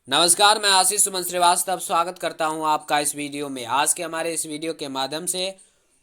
नमस्कार, मैं आशीष सुमन श्रीवास्तव स्वागत करता हूं आपका इस वीडियो में। आज के हमारे इस वीडियो के माध्यम से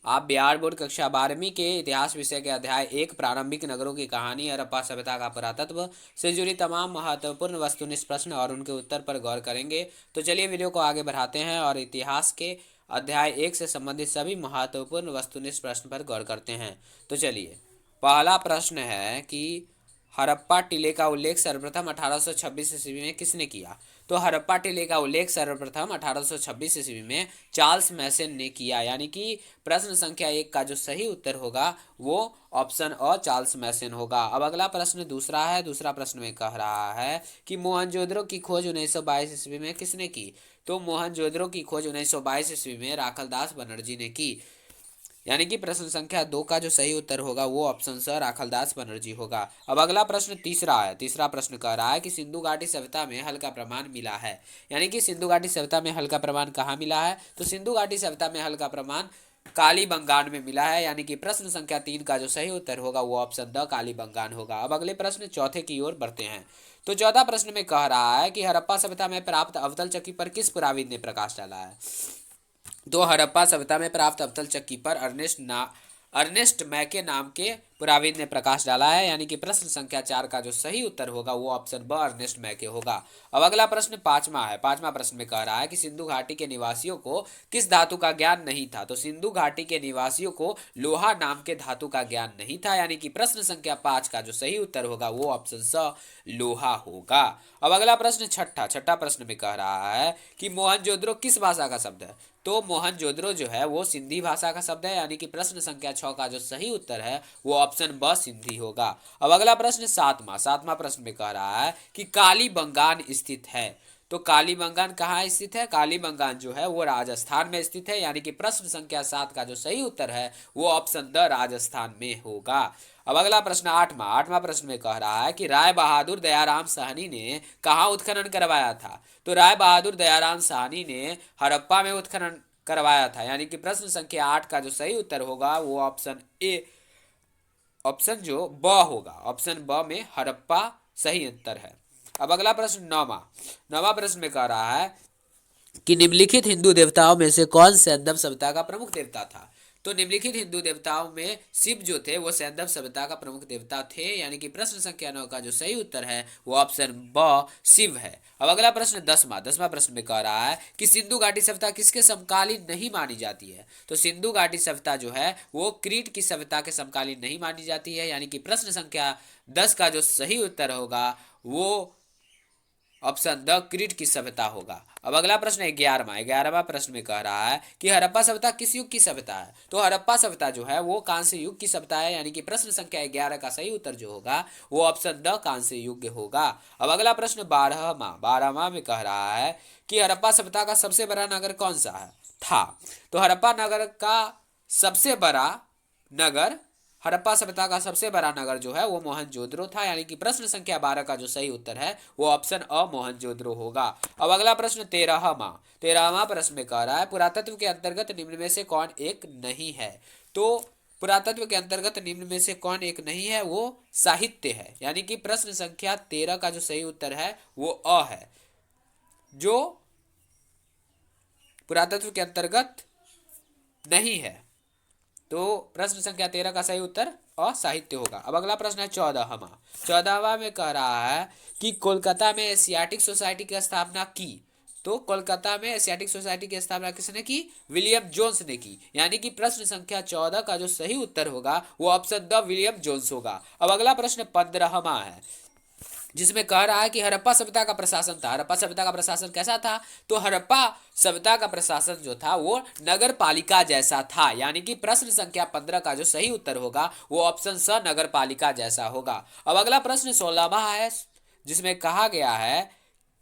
आप बिहार बोर्ड कक्षा 12वीं के इतिहास विषय के अध्याय 1 प्रारंभिक नगरों की कहानी हड़प्पा सभ्यता का पुरातत्व से जुड़ी तमाम महत्वपूर्ण वस्तुनिष्ठ प्रश्न और उनके उत्तर पर गौर करेंगे। तो चलिए वीडियो को आगे बढ़ाते हैं और इतिहास के अध्याय 1 से संबंधित सभी महत्वपूर्ण वस्तुनिष्ठ प्रश्न पर गौर करते हैं। तो चलिए, पहला प्रश्न है कि हड़प्पा टीले का उल्लेख सर्वप्रथम 1826 ईस्वी में किसने किया? तो हड़प्पा टीले का उल्लेख सर्वप्रथम 1826 ईस्वी में चार्ल्स मैसन ने किया, यानी कि प्रश्न संख्या 1 का जो सही उत्तर होगा वो ऑप्शन अ चार्ल्स मैसन होगा। अब अगला प्रश्न दूसरा है। दूसरा प्रश्न में कह रहा है कि मोहनजोदड़ो की खोज 1922 ईस्वी में किसने की? तो मोहनजोदड़ो की खोज 1922 ईस्वी में राखलदास बनर्जी ने की, यानी कि प्रश्न संख्या 2 का जो सही उत्तर होगा वो ऑप्शन स राखलदास बनर्जी होगा। अब अगला प्रश्न तीसरा है। तीसरा प्रश्न कह रहा है कि सिंधु घाटी सभ्यता में हल का प्रमाण मिला है, यानी कि सिंधु घाटी सभ्यता में हल का प्रमाण कहाँ मिला है? तो सिंधु घाटी सभ्यता में हल का प्रमाण कालीबंगान में मिला है, यानी कि प्रश्न संख्या 3 का जो सही उत्तर होगा वो ऑप्शन द कालीबंगान होगा। अब अगले प्रश्न चौथे की ओर बढ़ते हैं। तो चौथा प्रश्न में कह रहा है कि हड़प्पा सभ्यता में प्राप्त अवतल चक्की पर किस पुराविद ने प्रकाश डाला है? तो हड़प्पा सभ्यता में प्राप्त अवतल चक्की पर अर्नेस्ट मैके नाम के पुराविद ने प्रकाश डाला है, यानी कि प्रश्न संख्या 4 का जो सही उत्तर होगा वो ऑप्शन ब अर्नेस्ट मैके होगा। अब अगला प्रश्न पांचवा है। पांचवा प्रश्न में कह रहा है कि सिंधु घाटी के निवासियों को किस धातु का ज्ञान नहीं था? तो सिंधु घाटी के निवासियों को लोहा नाम के धातु का ज्ञान नहीं था, यानी कि प्रश्न संख्या 5 का जो सही उत्तर होगा वो ऑप्शन स लोहा होगा। अब अगला प्रश्न छठा प्रश्न में कह रहा है कि मोहनजोदड़ो किस भाषा का शब्द है? तो मोहनजोदड़ो जो है वो सिंधी भाषा का शब्द है, यानी कि प्रश्न संख्या 6 का जो सही उत्तर है वो ऑप्शन ब सिंधी होगा। अब अगला प्रश्न सातवां प्रश्न में कह रहा है कि कालीबंगान स्थित है। तो कालीबंगान कहाँ स्थित है? कालीबंगान जो है वो राजस्थान में स्थित है, यानी कि प्रश्न संख्या 7 का जो सही उत्तर है वो ऑप्शन द राजस्थान में होगा। अब अगला प्रश्न आठवां प्रश्न में कह रहा है कि राय बहादुर दयाराम साहनी ने कहाँ उत्खनन करवाया था? तो राय बहादुर दयाराम साहनी ने हड़प्पा में उत्खनन करवाया था, यानी कि प्रश्न संख्या 8 का जो सही उत्तर होगा वो ऑप्शन ए ऑप्शन जो ब होगा। ऑप्शन ब में हड़प्पा सही उत्तर है। अब अगला प्रश्न नौवां प्रश्न में कह रहा है कि निम्नलिखित हिंदू देवताओं में से कौन सैंधव सभ्यता का प्रमुख देवता था? तो निम्नलिखित हिंदू देवताओं में शिव जो थे वो सैंधव सभ्यता का प्रमुख देवता थे, यानी कि प्रश्न संख्या 9 का जो सही उत्तर है वो ऑप्शन ब शिव है। अब अगला प्रश्न दसवां प्रश्न में कह रहा है कि सिंधु घाटी सभ्यता किसके समकालीन नहीं मानी जाती है? तो सिंधु घाटी सभ्यता जो है वो क्रीट की सभ्यता के समकालीन नहीं मानी जाती है, यानी कि प्रश्न संख्या 10 का जो सही उत्तर होगा वो ऑप्शन द क्रीट की सभ्यता होगा। अब अगला प्रश्न 11वां प्रश्न में कह रहा है कि हड़प्पा सभ्यता किस युग की सभ्यता है? तो हड़प्पा सभ्यता जो है वो कांस्य युग की सभ्यता है, यानी कि प्रश्न संख्या 11 का सही उत्तर जो होगा वो ऑप्शन द कांस्य युग होगा। अब अगला प्रश्न 12वां में कह रहा है कि हड़प्पा सभ्यता का सबसे बड़ा नगर कौन सा है था? तो हड़प्पा नगर का सबसे बड़ा नगर हड़प्पा सभ्यता का सबसे बड़ा नगर जो है वो मोहनजोदड़ो था, यानी कि प्रश्न संख्या 12 का जो सही उत्तर है वो ऑप्शन अ मोहनजोदड़ो होगा। अब अगला प्रश्न 13वां प्रश्न में कह रहा है पुरातत्व के अंतर्गत निम्न में से कौन एक नहीं है? तो पुरातत्व के अंतर्गत निम्न में से कौन एक नहीं है? वो साहित्य है, यानी कि प्रश्न संख्या 13 का जो सही उत्तर है वो अ है, जो पुरातत्व के अंतर्गत नहीं है। तो प्रश्न संख्या 13 का सही उत्तर असाहित्य होगा। अब अगला प्रश्न है 14वां में कह रहा है कि कोलकाता में एशियाटिक सोसाइटी की स्थापना की। तो कोलकाता में एशियाटिक सोसाइटी की स्थापना किसने की? विलियम जोन्स ने की, यानी कि प्रश्न संख्या 14 का जो सही उत्तर होगा वो ऑप्शन द विलियम जोन्स होगा। अब अगला प्रश्न 15वां है, जिसमें कह रहा है कि हड़प्पा सभ्यता का प्रशासन था। हड़प्पा सभ्यता का प्रशासन कैसा था? तो हड़प्पा सभ्यता का प्रशासन जो था वो नगर पालिका जैसा था, यानी कि प्रश्न संख्या 15 का जो सही उत्तर होगा वो ऑप्शन स नगर पालिका जैसा होगा। अब अगला प्रश्न 16वां है, जिसमें कहा गया है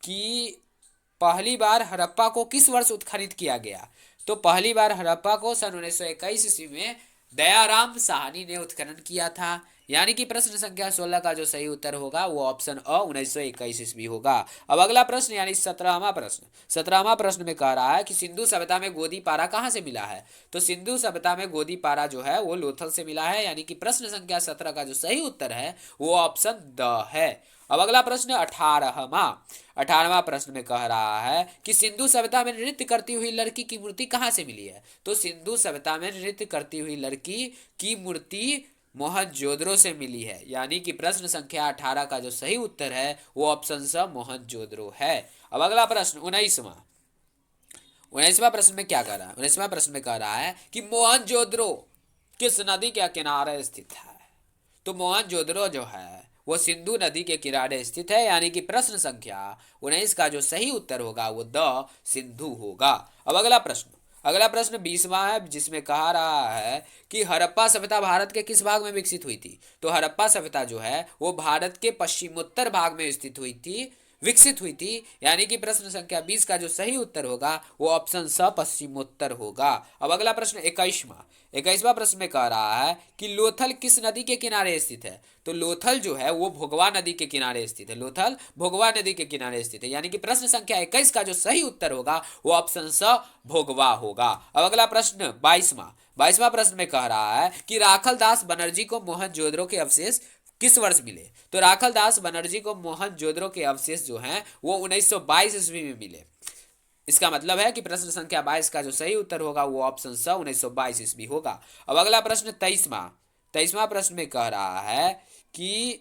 कि पहली बार हड़प्पा को किस वर्ष उत्खनन किया गया? तो पहली बार हड़प्पा को सन 1921 ईस्वी में दयाराम साहनी ने उत्खनन किया था, यानी कि प्रश्न संख्या 16 का जो सही उत्तर होगा वो ऑप्शन अ 1921 ईस्वी होगा। अब अगला प्रश्न यानी 17वां प्रश्न में कह रहा है कि सिंधु सभ्यता में गोदी पारा कहाँ से मिला है? तो सिंधु सभ्यता में गोदी पारा जो है वो लोथल से मिला है, यानी कि प्रश्न संख्या 17 का जो सही उत्तर है वो ऑप्शन द है। अब अगला प्रश्न 18वां प्रश्न में कह रहा है कि सिंधु सभ्यता में नृत्य करती हुई लड़की की मूर्ति कहाँ से मिली है। तो सिंधु सभ्यता में नृत्य करती हुई लड़की की मूर्ति मोहनजोदड़ो से मिली है, यानी कि प्रश्न संख्या 18 का जो सही उत्तर है वो ऑप्शन स मोहनजोदड़ो है। अब अगला प्रश्न 19वां प्रश्न में क्या कह रहा है। 19वां प्रश्न में कह रहा है कि मोहनजोदड़ो किस नदी के किनारे स्थित है। तो मोहनजोदड़ो जो है वो सिंधु नदी के किनारे स्थित है, यानी कि प्रश्न संख्या 19 का जो सही उत्तर होगा वो द सिंधु होगा। अब अगला प्रश्न 20वां है, जिसमें कहा रहा है कि हड़प्पा सभ्यता भारत के किस भाग में विकसित हुई थी। तो हड़प्पा सभ्यता जो है वो भारत के पश्चिमोत्तर भाग में विकसित हुई थी, यानी कि प्रश्न संख्या 20 का जो सही उत्तर होगा वो ऑप्शन स पश्चिमोत्तर होगा। अब अगला प्रश्न 21वां प्रश्न में कह रहा है कि लोथल किस नदी के किनारे स्थित है। तो लोथल जो है वो भोगवा नदी के किनारे स्थित है। लोथल भोगवा नदी के किनारे स्थित है, यानी कि प्रश्न संख्या 21 का जो सही उत्तर होगा वो ऑप्शन स भोगवा होगा। अब अगला प्रश्न 22वां प्रश्न में कह रहा है कि राखल दास बनर्जी को मोहनजोदड़ो के अवशेष किस वर्ष मिले। तो राखल दास बनर्जी को मोहनजोदड़ो के अवशेष जो हैं वो 1922 ईस्वी में मिले। इसका मतलब है कि प्रश्न संख्या 22 का जो सही उत्तर होगा वो ऑप्शन स 1922 ईस्वी होगा। अब अगला प्रश्न 23वां प्रश्न में कह रहा है कि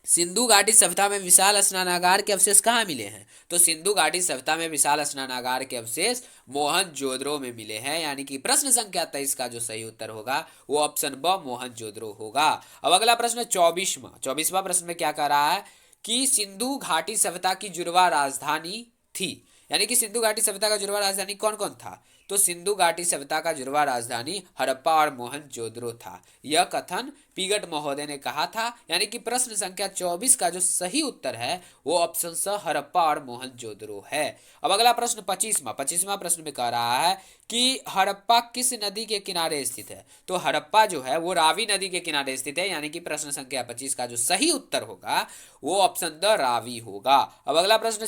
सिंधु घाटी सभ्यता में विशाल स्नानागार के अवशेष कहाँ मिले हैं। तो सिंधु घाटी सभ्यता में विशाल स्नानागार के अवशेष मोहनजोदड़ो में मिले हैं, यानी कि प्रश्न संख्या 23 का जो सही उत्तर होगा वो ऑप्शन ब मोहनजोदड़ो होगा। अब अगला प्रश्न 24वां प्रश्न में क्या कह रहा है कि सिंधु घाटी सभ्यता की जुड़वा राजधानी थी, यानी कि सिंधु घाटी सभ्यता का जुड़वा राजधानी कौन कौन था। तो सिंधु घाटी सभ्यता का जुड़वा राजधानी हड़प्पा और मोहनजोदड़ो था। यह कथन पीगट महोदय ने कहा था, यानी कि प्रश्न संख्या 24 का जो सही उत्तर है वो ऑप्शन स हड़प्पा और मोहनजोदड़ो है। अब अगला प्रश्न 25वां प्रश्न में कह रहा है कि हड़प्पा किस नदी के किनारे स्थित है। तो हड़प्पा जो है वो रावी नदी के किनारे स्थित है, यानी कि प्रश्न संख्या 25 का जो सही उत्तर होगा वो ऑप्शन द रावी होगा। अब अगला प्रश्न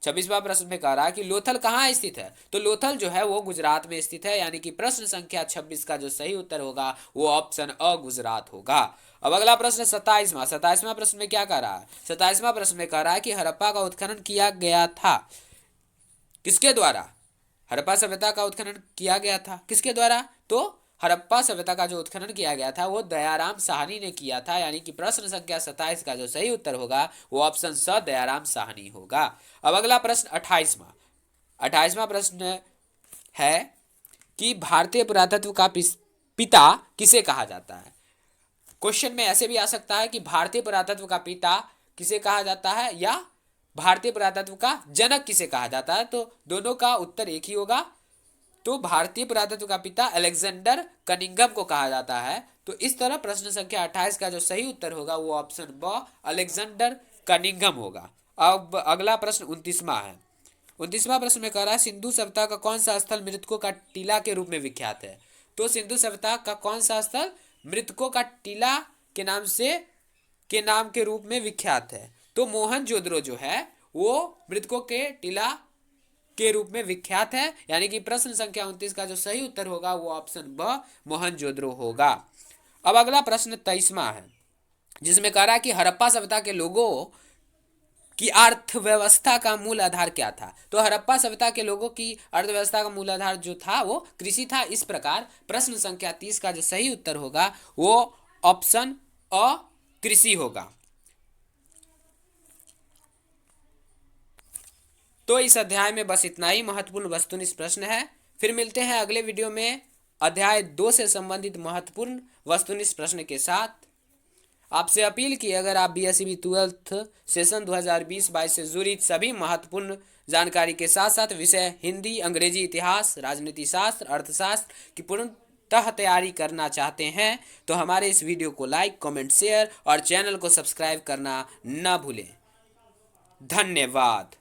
26वां प्रश्न में कह रहा है कि लोथल कहाँ स्थित है। तो लोथल जो है वो गुजरात में स्थित है, यानी कि प्रश्न संख्या 26 का जो सही उत्तर होगा वो ऑप्शन अ गुजरात होगा। अब अगला प्रश्न 27वां प्रश्न में क्या कह रहा है। 27वां प्रश्न में कह रहा है कि हड़प्पा का उत्खनन किया गया था किसके द्वारा। हड़प्पा सभ्यता का उत्खनन किया गया था किसके द्वारा। तो हड़प्पा सभ्यता का जो उत्खनन किया गया था वो दयाराम साहनी ने किया था, यानी कि प्रश्न संख्या 27 का जो सही उत्तर होगा वो ऑप्शन स दयाराम साहनी होगा। अब अगला प्रश्न 28वां प्रश्न है कि भारतीय पुरातत्व का पिता किसे कहा जाता है। क्वेश्चन में ऐसे भी आ सकता है कि भारतीय पुरातत्व का पिता किसे कहा जाता है या भारतीय पुरातत्व का जनक किसे कहा जाता है। तो दोनों का उत्तर एक ही होगा। तो भारतीय पुरातत्व का पिता अलेक्जेंडर कनिंघम को कहा जाता है। तो इस तरह प्रश्न संख्या 28 का जो सही उत्तर होगा वो ऑप्शन ब अलेक्जेंडर कनिंघम होगा। अब अगला प्रश्न 29वां है। 29वां प्रश्न में कह रहा है सिंधु सभ्यता का कौन सा स्थल मृतकों का टीला के रूप में विख्यात है। तो सिंधु सभ्यता का कौन सा स्थल मृतकों का टीला के नाम के रूप में विख्यात है। तो मोहनजोदड़ो जो है वो मृतकों के टीला के रूप में विख्यात है, यानी कि प्रश्न संख्या 29 का जो सही उत्तर होगा वो ऑप्शन ब मोहनजोदड़ो होगा। अब अगला प्रश्न 23वां है, जिसमें कह रहा है कि हड़प्पा सभ्यता के लोगों की अर्थव्यवस्था का मूल आधार क्या था। तो हड़प्पा सभ्यता के लोगों की अर्थव्यवस्था का मूल आधार जो था वो कृषि था। इस प्रकार प्रश्न संख्या 30 का जो सही उत्तर होगा वो ऑप्शन अ कृषि होगा। तो इस अध्याय में बस इतना ही महत्वपूर्ण वस्तुनिष्ठ प्रश्न है। फिर मिलते हैं अगले वीडियो में अध्याय 2 से संबंधित महत्वपूर्ण वस्तुनिष्ठ प्रश्न के साथ। आपसे अपील की अगर आप बीएसईबी 12th सेशन 2020-22 से जुड़ी सभी महत्वपूर्ण जानकारी के साथ साथ विषय हिंदी, अंग्रेजी, इतिहास, राजनीति शास्त्र, अर्थशास्त्र की पूर्णतः तैयारी करना चाहते हैं तो हमारे इस वीडियो को लाइक, कमेंट, शेयर और चैनल को सब्सक्राइब करना न भूलें। धन्यवाद।